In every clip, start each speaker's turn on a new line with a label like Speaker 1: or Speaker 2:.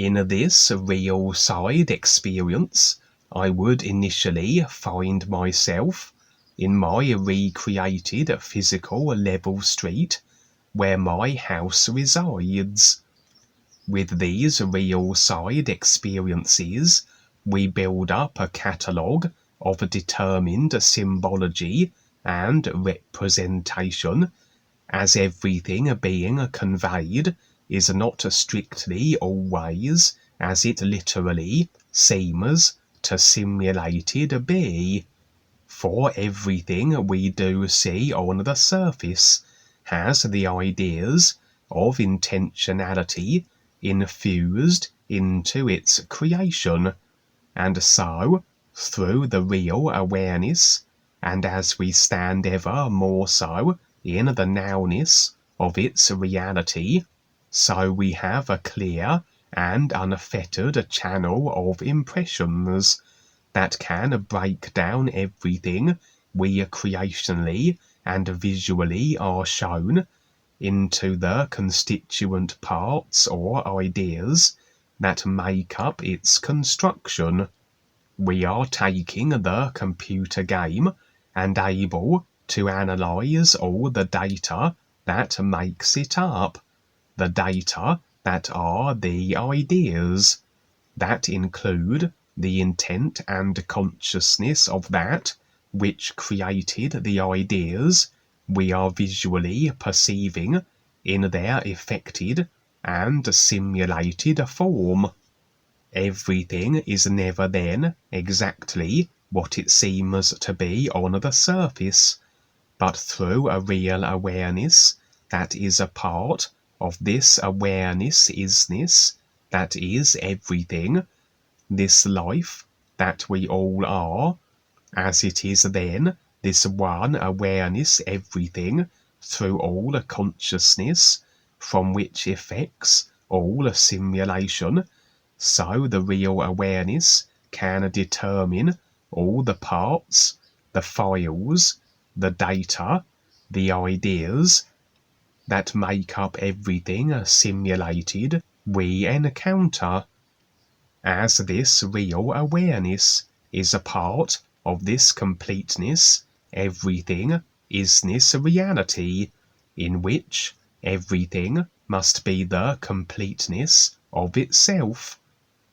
Speaker 1: In this real side experience, I would initially find myself in my recreated physical level street where my house resides. With these real side experiences, we build up a catalogue of determined symbology and representation, as everything being conveyed is not strictly always as it literally seems to simulated be. For everything we do see on the surface has the ideas of intentionality infused into its creation, and so, through the real awareness, and as we stand ever more so in the nowness of its reality, so we have a clear and unfettered channel of impressions that can break down everything we creationally and visually are shown into the constituent parts or ideas that make up its construction. We are taking the computer game and able to analyze all the data that makes it up, the data that are the ideas, that include the intent and consciousness of that which created the ideas we are visually perceiving in their effected and simulated form. Everything is never then exactly what it seems to be on the surface, but through a real awareness that is a part of this awareness isness that is everything, this life that we all are, as it is then this one awareness everything through all consciousness, from which effects all simulation, so the real awareness can determine all the parts, the files, the data, the ideas that make up everything simulated we encounter, as this real awareness is a part of this completeness, everything isness reality, in which everything must be the completeness of itself.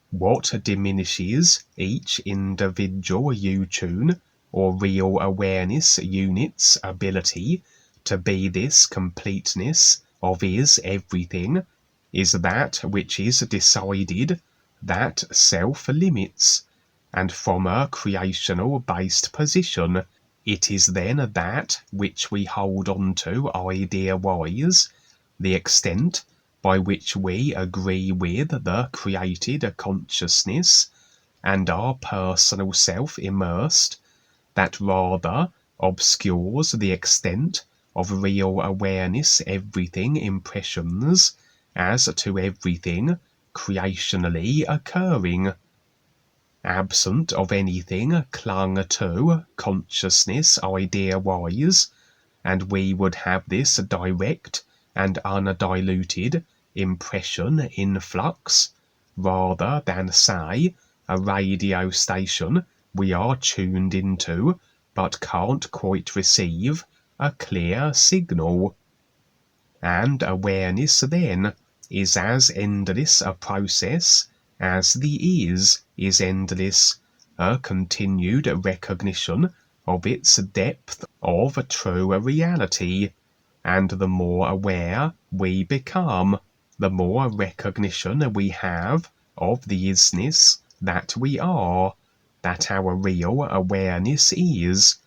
Speaker 1: What diminishes each individual U-tune or real awareness unit's ability to be this completeness of is everything is that which is decided, that self limits, and from a creational based position it is then that which we hold on to idea-wise, the extent by which we agree with the created consciousness and our personal self immersed, that rather obscures the extent of real awareness everything impressions as to everything creationally occurring. Absent of anything clung to consciousness idea-wise, and we would have this direct and undiluted impression influx, rather than say a radio station we are tuned into but can't quite receive a clear signal. And awareness then is as endless a process as the is endless, a continued recognition of its depth of true reality, and the more aware we become, the more recognition we have of the isness that we are, that our real awareness is,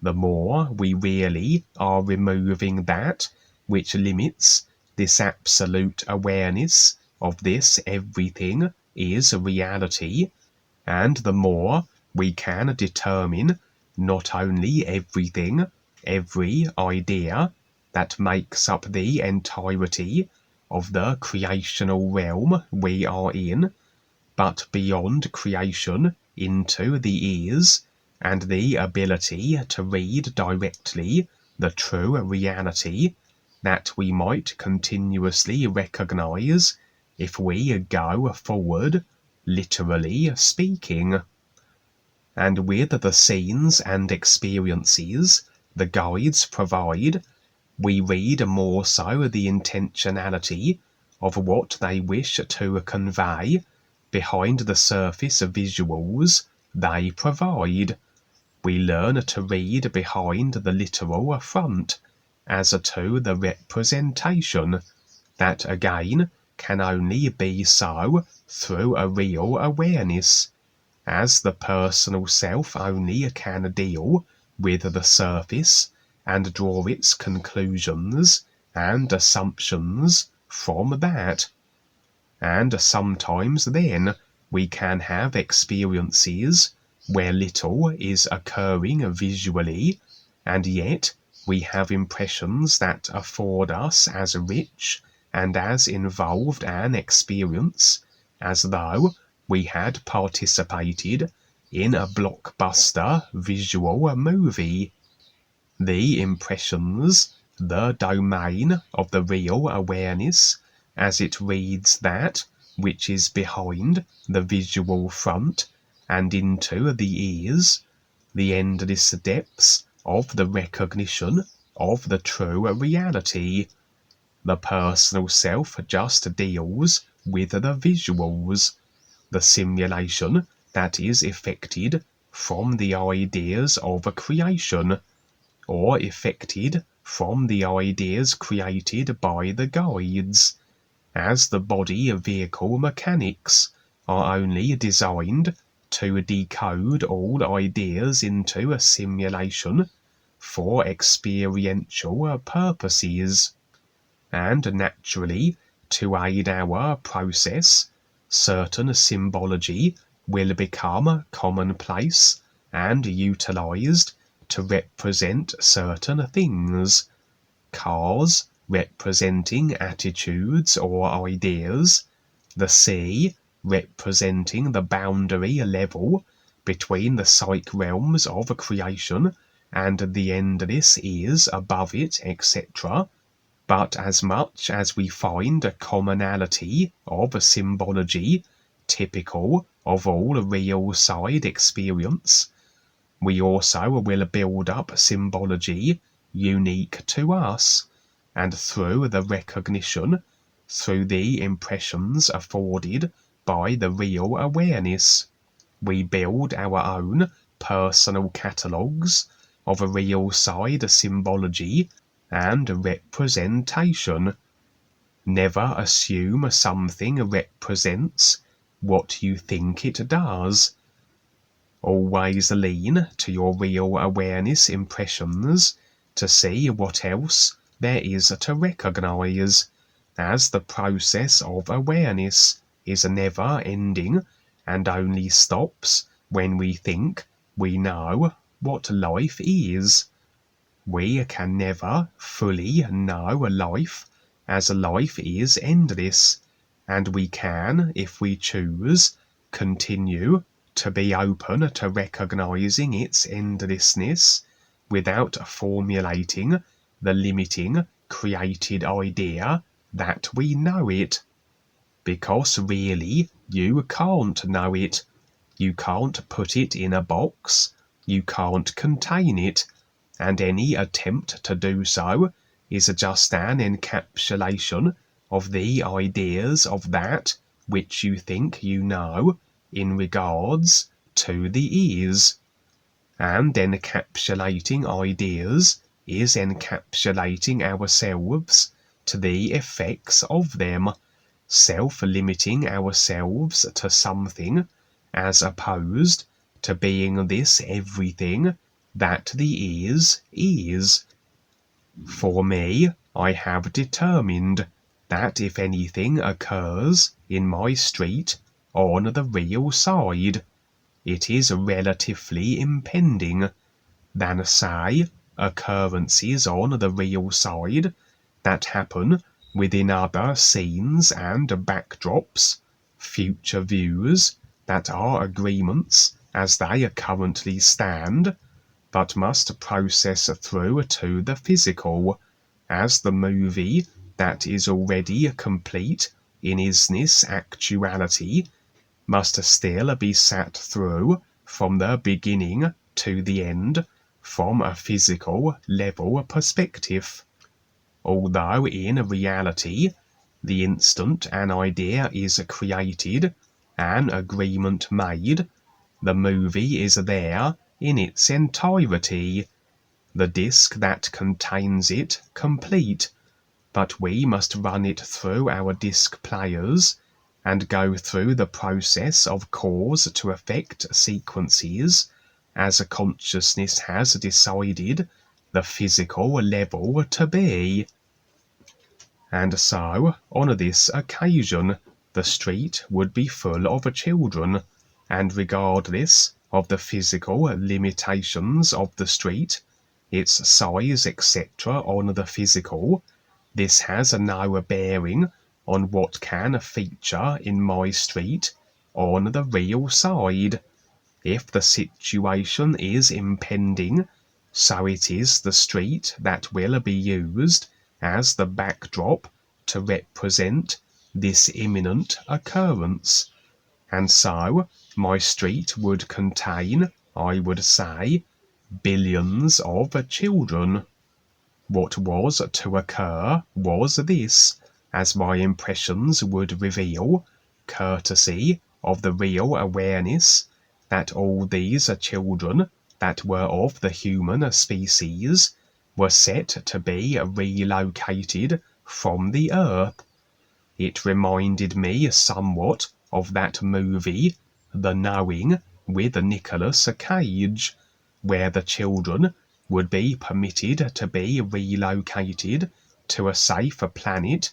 Speaker 1: the more we really are removing that which limits this absolute awareness of this everything is reality, and the more we can determine not only everything, every idea that makes up the entirety of the creational realm we are in, but beyond creation into the is, and the ability to read directly the true reality that we might continuously recognize if we go forward, literally speaking. And with the scenes and experiences the guides provide, we read more so the intentionality of what they wish to convey behind the surface visuals they provide. We learn to read behind the literal front as to the representation, that again can only be so through a real awareness, as the personal self only can deal with the surface and draw its conclusions and assumptions from that. And sometimes then we can have experiences where little is occurring visually, and yet we have impressions that afford us as rich and as involved an experience as though we had participated in a blockbuster visual movie. The impressions, the domain of the real awareness, as it reads that which is behind the visual front and into the ears, the endless depths of the recognition of the true reality. The personal self just deals with the visuals, the simulation that is effected from the ideas of a creation, or effected from the ideas created by the guides, as the body vehicle mechanics are only designed to decode all ideas into a simulation for experiential purposes. And naturally, to aid our process, certain symbology will become commonplace and utilized to represent certain things. Cars representing attitudes or ideas, the sea representing the boundary level between the psych realms of creation and the endless is above it, etc. But as much as we find a commonality of symbology typical of all real side experience, we also will build up symbology unique to us, and through the recognition, through the impressions afforded by the real awareness, we build our own personal catalogues of a real side symbology and representation. Never assume something represents what you think it does. Always lean to your real awareness impressions to see what else there is to recognize, as the process of awareness is never ending and only stops when we think we know what life is. We can never fully know life, as life is endless, and we can, if we choose, continue to be open to recognizing its endlessness without formulating the limiting created idea that we know it. Because really you can't know it. You can't put it in a box. You can't contain it. And any attempt to do so is just an encapsulation of the ideas of that which you think you know in regards to the is. And encapsulating ideas is encapsulating ourselves to the effects of them, self-limiting ourselves to something, as opposed to being this everything that the is. For me, I have determined that if anything occurs in my street on the real side, it is relatively impending, than, say, occurrences on the real side that happen within other scenes and backdrops, future views that are agreements as they currently stand, but must process through to the physical, as the movie that is already complete in isness actuality must still be sat through from the beginning to the end from a physical level perspective. Although in reality, the instant an idea is created, an agreement made, the movie is there in its entirety, the disc that contains it complete, but we must run it through our disc players and go through the process of cause to effect sequences as a consciousness has decided the physical level to be. And so, on this occasion, the street would be full of children, and regardless of the physical limitations of the street, its size, etc. on the physical, this has no bearing on what can feature in my street on the real side. If the situation is impending, so it is the street that will be used as the backdrop to represent this imminent occurrence. And so my street would contain, I would say, billions of children. What was to occur was this, as my impressions would reveal, courtesy of the real awareness, that all these children that were of the human species were set to be relocated from the earth. It reminded me somewhat of that movie, The Knowing, with Nicolas Cage, where the children would be permitted to be relocated to a safer planet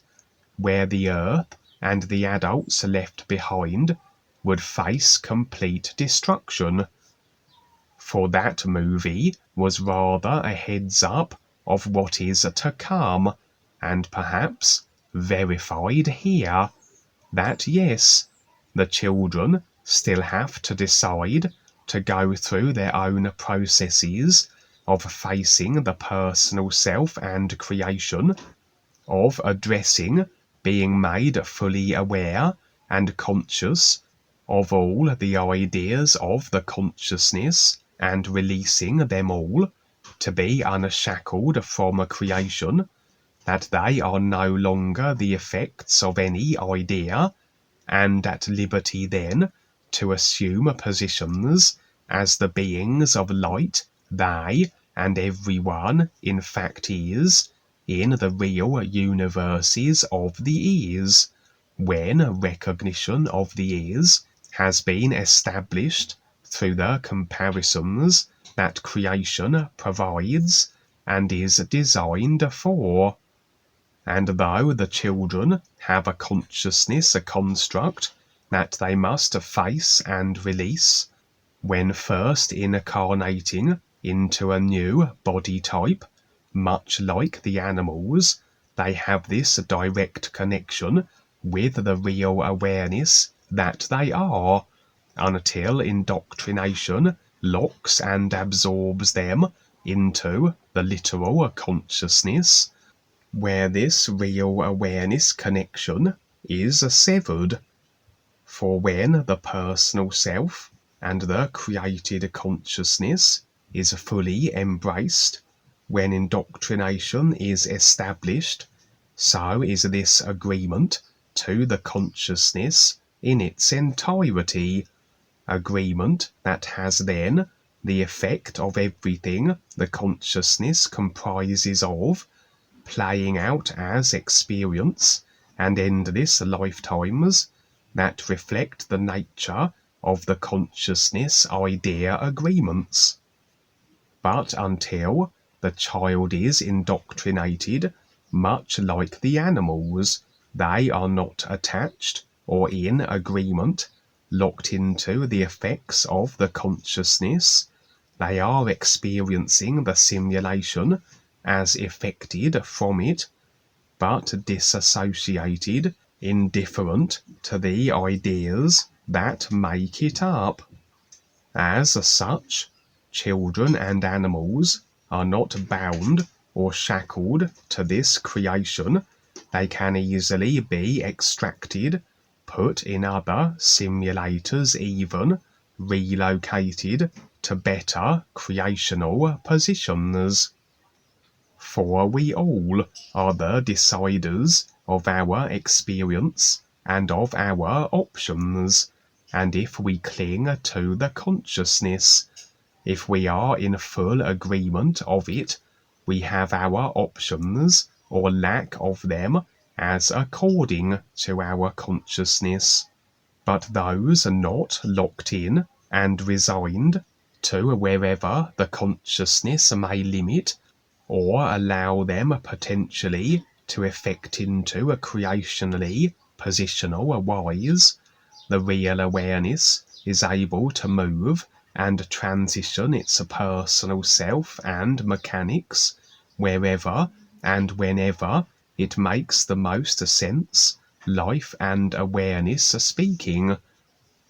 Speaker 1: where the Earth and the adults left behind would face complete destruction. For that movie was rather a heads-up of what is to come, and perhaps verified here, that yes, the children still have to decide to go through their own processes of facing the personal self and creation, of addressing being made fully aware and conscious of all the ideas of the consciousness and releasing them all to be unshackled from a creation, that they are no longer the effects of any idea, and at liberty then to assume positions as the beings of light they and everyone in fact is, in the real universes of the is, when recognition of the is has been established through the comparisons that creation provides and is designed for. And though the children have a consciousness, a construct that they must face and release, when first incarnating into a new body type, much like the animals, they have this direct connection with the real awareness that they are, until indoctrination locks and absorbs them into the literal consciousness, where this real awareness connection is severed. For when the personal self and the created consciousness is fully embraced, when indoctrination is established, so is this agreement to the consciousness in its entirety, agreement that has then the effect of everything the consciousness comprises of, playing out as experience and endless lifetimes that reflect the nature of the consciousness idea agreements. But until the child is indoctrinated, much like the animals, they are not attached or in agreement, locked into the effects of the consciousness. They are experiencing the simulation as effected from it, but disassociated, indifferent to the ideas that make it up. As such, children and animals are not bound or shackled to this creation, they can easily be extracted, put in other simulators, even relocated to better creational positions. For we all are the deciders of our experience and of our options, and if we cling to the consciousness, if we are in full agreement of it, we have our options or lack of them as according to our consciousness. But those not locked in and resigned to wherever the consciousness may limit or allow them potentially to effect into a creationally positional wise, the real awareness is able to move and transition its personal self and mechanics wherever and whenever it makes the most sense, life and awareness speaking.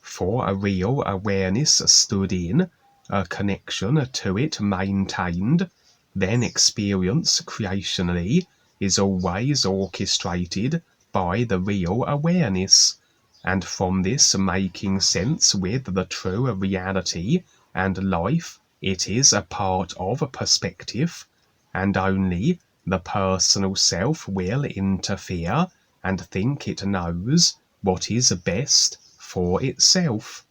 Speaker 1: For a real awareness stood in, a connection to it maintained, then experience creationally is always orchestrated by the real awareness, and from this making sense with the true reality and life, it is a part of perspective, and only the personal self will interfere and think it knows what is best for itself.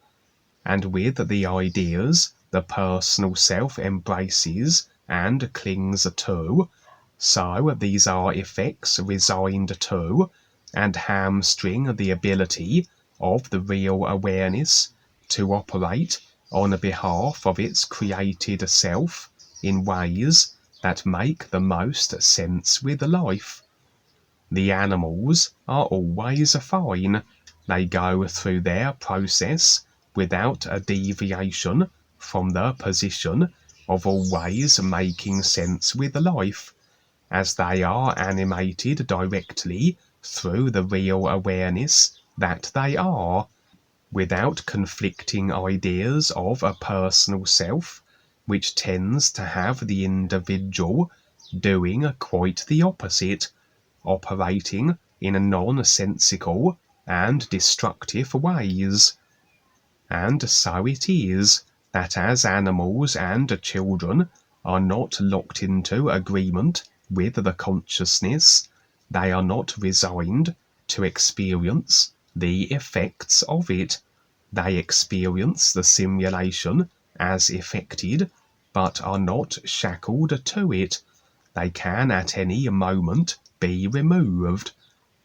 Speaker 1: And with the ideas the personal self embraces and clings to, so these are effects resigned to and hamstring the ability of the real awareness to operate on behalf of its created self in ways that make the most sense with life. The animals are always fine. They go through their process without a deviation from the position of always making sense with life, as they are animated directly through the real awareness that they are, without conflicting ideas of a personal self, which tends to have the individual doing quite the opposite, operating in nonsensical and destructive ways. And so it is that as animals and children are not locked into agreement with the consciousness, they are not resigned to experience the effects of it. They experience the simulation as effected, but are not shackled to it. They can at any moment be removed.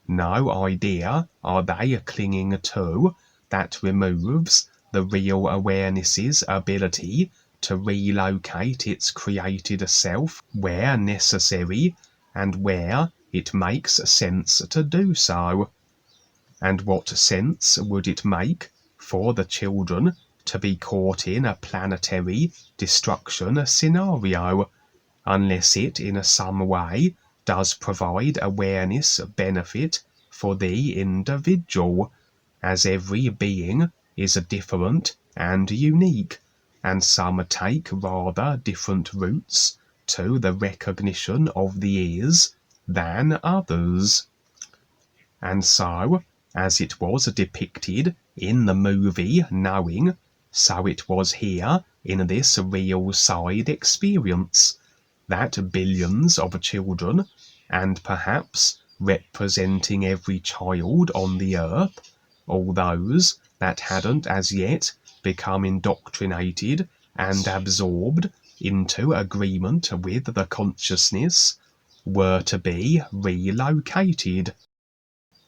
Speaker 1: No idea are they clinging to that removes the real awareness's ability to relocate its created self where necessary and where it makes sense to do so. And what sense would it make for the children to be caught in a planetary destruction scenario, unless it in some way does provide awareness benefit for the individual, as every being is different and unique, and some take rather different routes to the recognition of the ears than others. And so, as it was depicted in the movie Knowing, so it was here in this real side experience, that billions of children, and perhaps representing every child on the earth, all those that hadn't as yet become indoctrinated and absorbed into agreement with the consciousness, were to be relocated.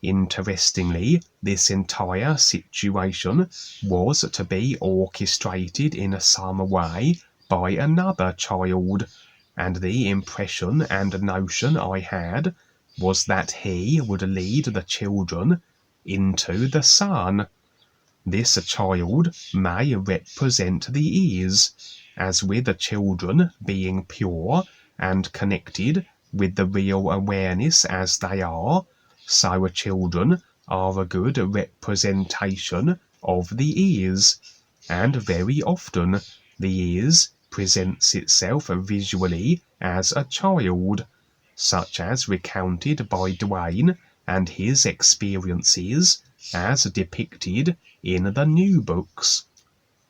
Speaker 1: Interestingly, this entire situation was to be orchestrated in some way by another child, and the impression and notion I had was that he would lead the children into the sun. This child may represent the ears, as with the children being pure and connected with the real awareness as they are, so children are a good representation of the ears, and very often the ears presents itself visually as a child. such as recounted by Duane and his experiences as depicted in the new books.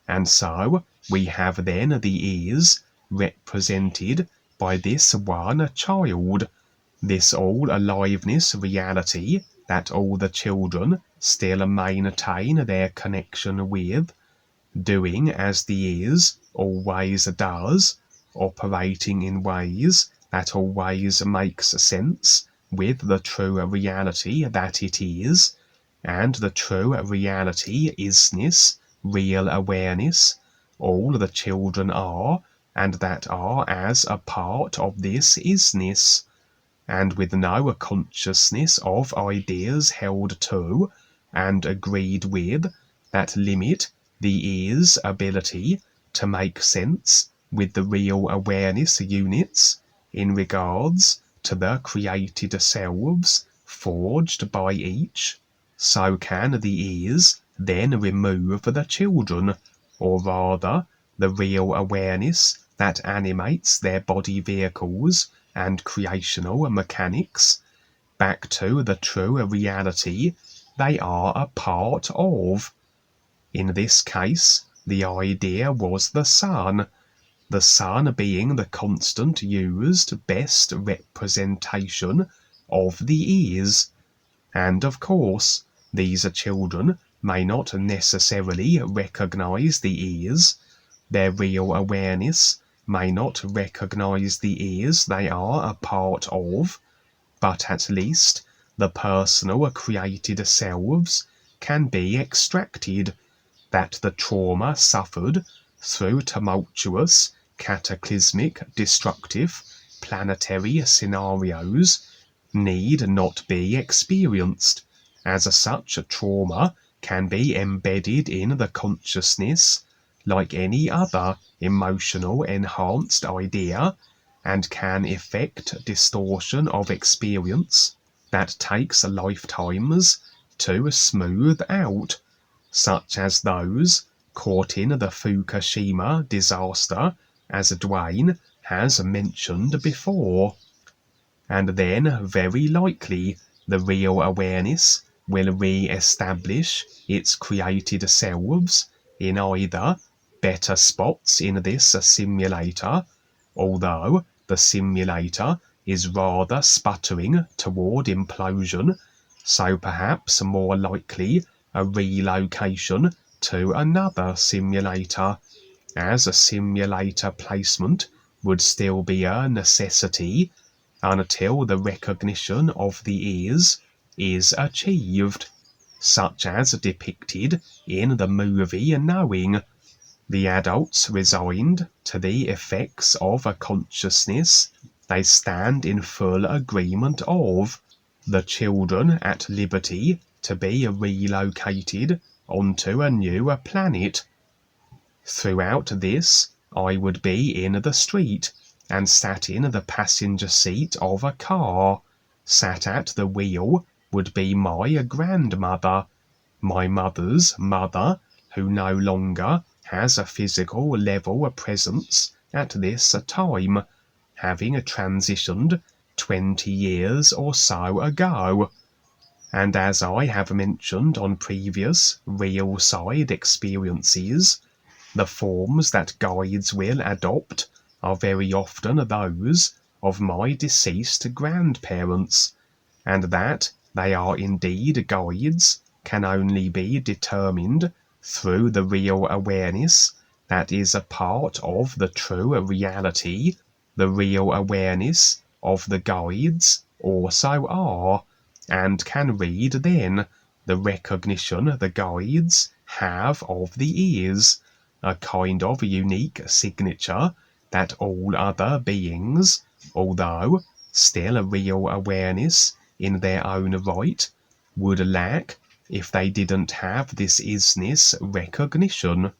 Speaker 1: And so we have then the ears represented by this one child, this all-aliveness reality that all the children still maintain their connection with, doing as the ears always does, operating in ways that always makes sense with the true reality that it is, and the true reality isness, real awareness, all the children are, and that are as a part of this isness, and with no consciousness of ideas held to and agreed with that limit the ear's ability to make sense with the real awareness units in regards to the created selves forged by each, so can the ears then remove the children, or rather the real awareness that animates their body vehicles and creational mechanics, back to the true reality they are a part of. In this case, the idea was the sun being the constant used best representation of the ears. And of course, these children may not necessarily recognize the ears. Their real awareness may not recognize the ears they are a part of, but at least the personal created selves can be extracted, that the trauma suffered through tumultuous, cataclysmic, destructive, planetary scenarios need not be experienced, as such a trauma can be embedded in the consciousness like any other emotional enhanced idea, and can effect distortion of experience that takes lifetimes to smooth out, such as those caught in the Fukushima disaster, as Duane has mentioned before. And then very likely the real awareness will re-establish its created selves in either better spots in this simulator, although the simulator is rather sputtering toward implosion, so perhaps more likely a relocation to another simulator, as a simulator placement would still be a necessity until the recognition of the ears is achieved, such as depicted in the movie Knowing. The adults resigned to the effects of a consciousness they stand in full agreement of, the children at liberty to be relocated onto a new planet. Throughout this, I would be in the street, and sat in the passenger seat of a car. Sat at the wheel would be my grandmother, my mother's mother, who no longer has a physical level presence at this time, having transitioned 20 years or so ago. And as I have mentioned on previous real side experiences, the forms that guides will adopt are very often those of my deceased grandparents, and that they are indeed guides can only be determined through the real awareness that is a part of the true reality. The real awareness of the guides also are, and can read then the recognition the guides have of the ears, a kind of unique signature that all other beings, although still a real awareness in their own right, would lack if they didn't have this isness recognition.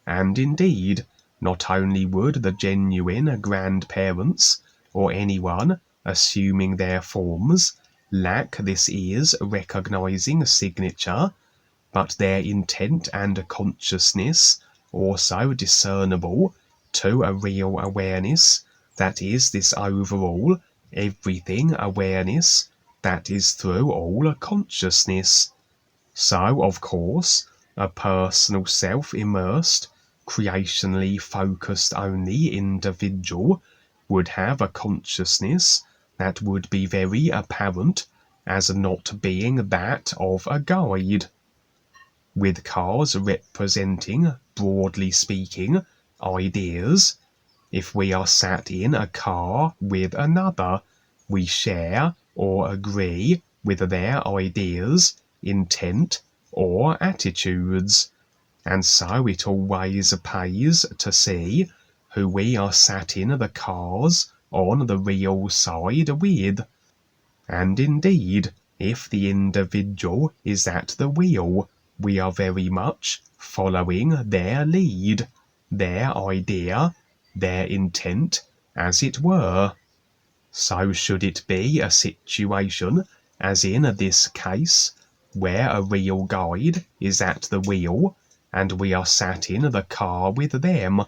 Speaker 1: And indeed, not only would the genuine grandparents, or anyone assuming their forms, lack this ears recognizing signature, but their intent and consciousness also discernible to a real awareness that is this overall everything awareness that is through all consciousness. So, of course, a personal self-immersed, creationally focused only individual would have a consciousness that would be very apparent as not being that of a guide. With cars representing, broadly speaking, ideas, if we are sat in a car with another, we share or agree with their ideas, intent, or attitudes, and so it always pays to see who we are sat in the cars on the real side with. And indeed, if the individual is at the wheel, we are very much following their lead, their idea, their intent, as it were. So should it be a situation, as in this case, where a real guide is at the wheel, and we are sat in the car with them,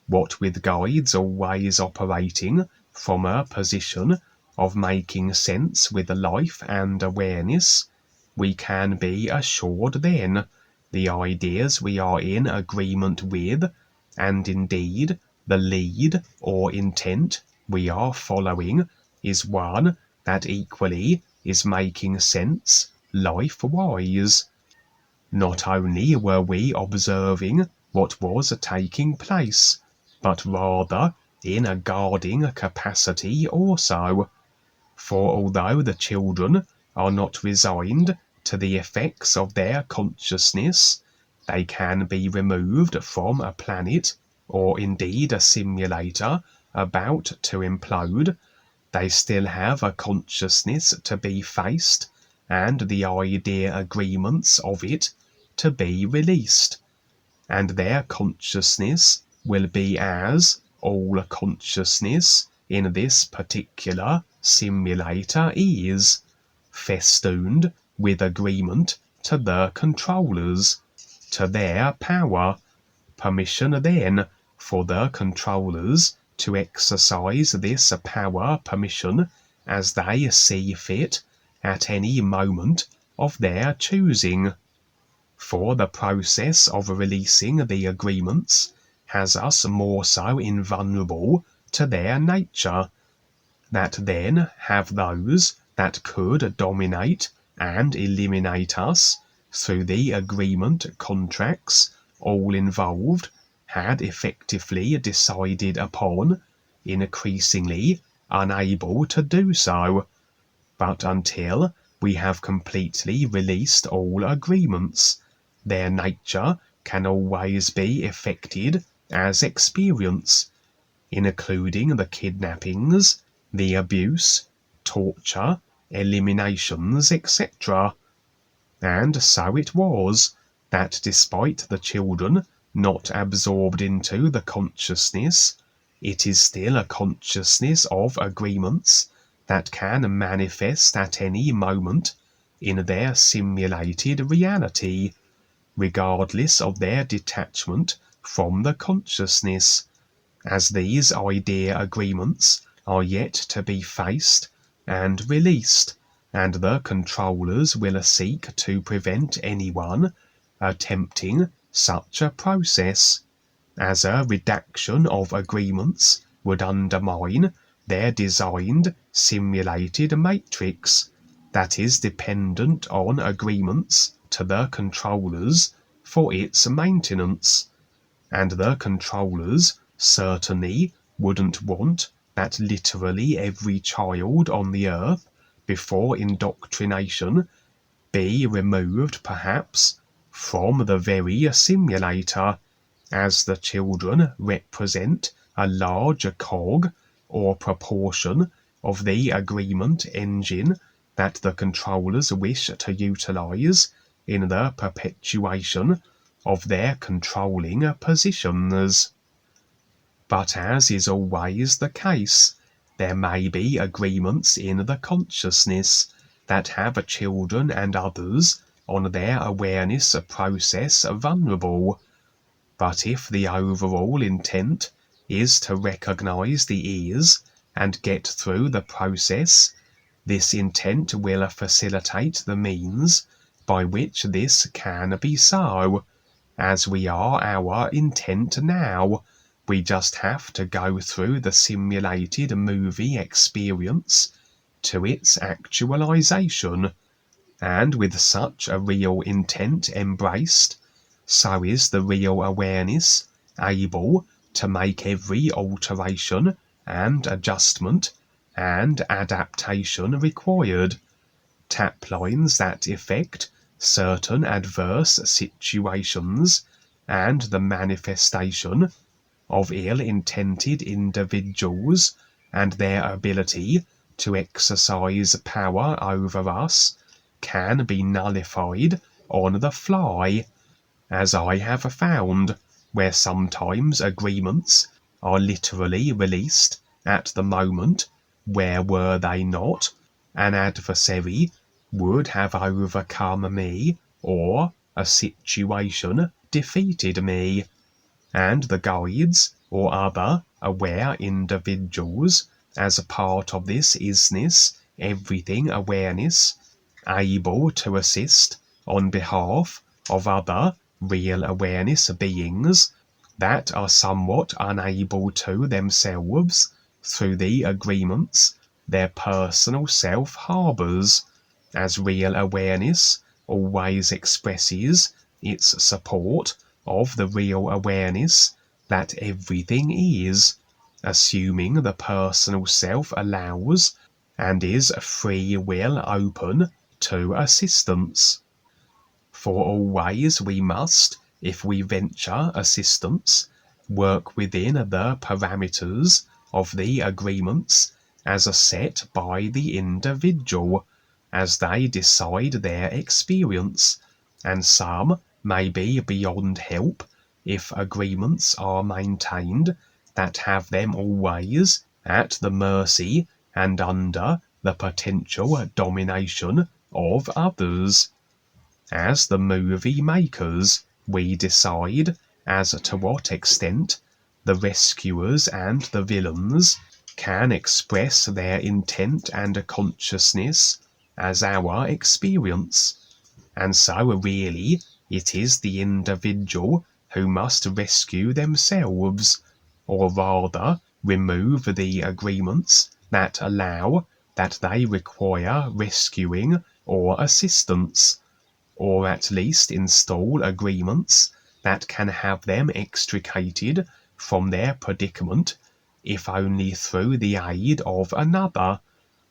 Speaker 1: what with guides always operating from a position of making sense with life and awareness, we can be assured then the ideas we are in agreement with, and indeed the lead or intent we are following, is one that equally is making sense life-wise. Not only were we observing what was taking place, but rather in a guarding capacity also. For although the children are not resigned to the effects of their consciousness, they can be removed from a planet, or indeed a simulator about to implode, they still have a consciousness to be faced, and the idea agreements of it to be released. And their consciousness will be as all consciousness in this particular simulator is, festooned with agreement to the controllers, to their power, permission then for the controllers to exercise this power permission as they see fit at any moment of their choosing. For the process of releasing the agreements has us more so invulnerable to their nature, that then have those that could dominate and eliminate us through the agreement contracts all involved had effectively decided upon, increasingly unable to do so. But until we have completely released all agreements, their nature can always be effected as experience, including the kidnappings, the abuse, torture, eliminations, etc. And so it was that despite the children not absorbed into the consciousness, it is still a consciousness of agreements that can manifest at any moment in their simulated reality, regardless of their detachment from the consciousness, as these idea agreements are yet to be faced and released, and the controllers will seek to prevent anyone attempting such a process, as a redaction of agreements would undermine their designed simulated matrix that is dependent on agreements to the controllers for its maintenance, and the controllers certainly wouldn't want that literally every child on the earth before indoctrination be removed perhaps from the very simulator, as the children represent a larger cog or proportion of the agreement engine that the controllers wish to utilize in the perpetuation of their controlling positions. But as is always the case, there may be agreements in the consciousness that have children and others on their awareness process vulnerable. But if the overall intent is to recognize the ears and get through the process, this intent will facilitate the means by which this can be so, as we are our intent now. We just have to go through the simulated movie experience to its actualization, and with such a real intent embraced, so is the real awareness able to make every alteration and adjustment and adaptation required. Tap lines that affect certain adverse situations and the manifestation of ill-intended individuals and their ability to exercise power over us can be nullified on the fly, as I have found, where sometimes agreements are literally released at the moment where, were they not, an adversary would have overcome me or a situation defeated me, and the guides or other aware individuals as a part of this isness everything awareness able to assist on behalf of other real awareness beings that are somewhat unable to themselves through the agreements their personal self harbors, as real awareness always expresses its support of the real awareness that everything is, assuming the personal self allows and is free will open to assistance. For always we must, if we venture assistance, work within the parameters of the agreements as set by the individual, as they decide their experience, and some may be beyond help if agreements are maintained that have them always at the mercy and under the potential domination of others. As the movie makers, we decide as to what extent the rescuers and the villains can express their intent and consciousness as our experience. And so really it is the individual who must rescue themselves, or rather remove the agreements that allow that they require rescuing or assistance, or at least install agreements that can have them extricated from their predicament, if only through the aid of another,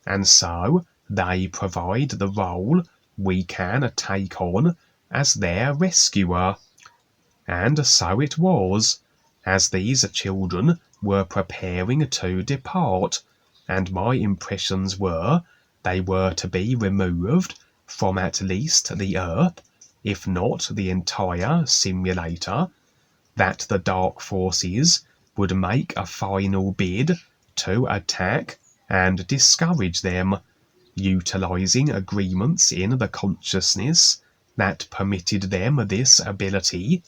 Speaker 1: and so they provide the role we can take on as their rescuer. And so it was, as these children were preparing to depart, and my impressions were they were to be removed from at least the earth, if not the entire simulator, that the dark forces would make a final bid to attack and discourage them, utilizing agreements in the consciousness that permitted them this ability,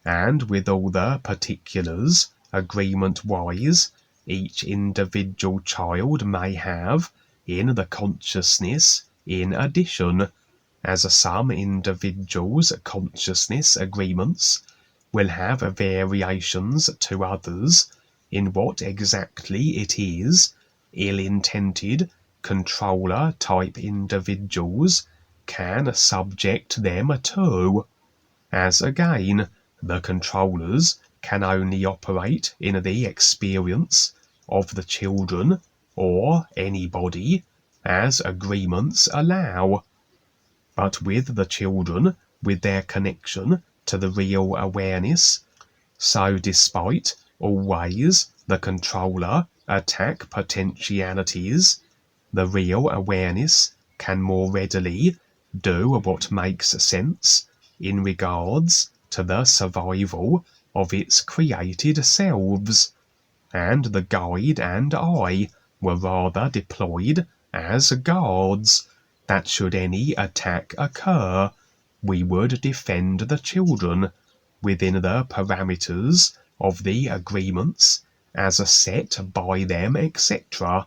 Speaker 1: and with all the particulars, agreement-wise, each individual child may have in the consciousness in addition, as some individuals' consciousness agreements will have variations to others in what exactly it is ill-intended controller-type individuals can subject them to, as again the controllers can only operate in the experience of the children or anybody as agreements allow. But with the children, with their connection to the real awareness, so despite always the controller attack potentialities, the real awareness can more readily do what makes sense in regards to the survival of its created selves, and the guide and I were rather deployed as guards, that should any attack occur, we would defend the children within the parameters of the agreements as set by them, etc.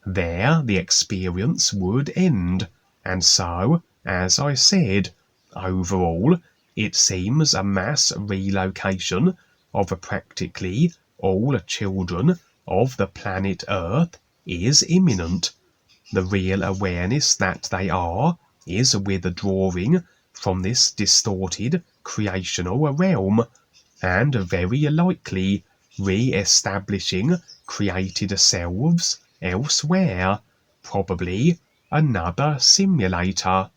Speaker 1: There the experience would end, and so, as I said, overall, it seems a mass relocation of practically all children of the planet Earth is imminent. The real awareness that they are is withdrawing from this distorted creational realm, and very likely re-establishing created selves elsewhere, probably another simulator.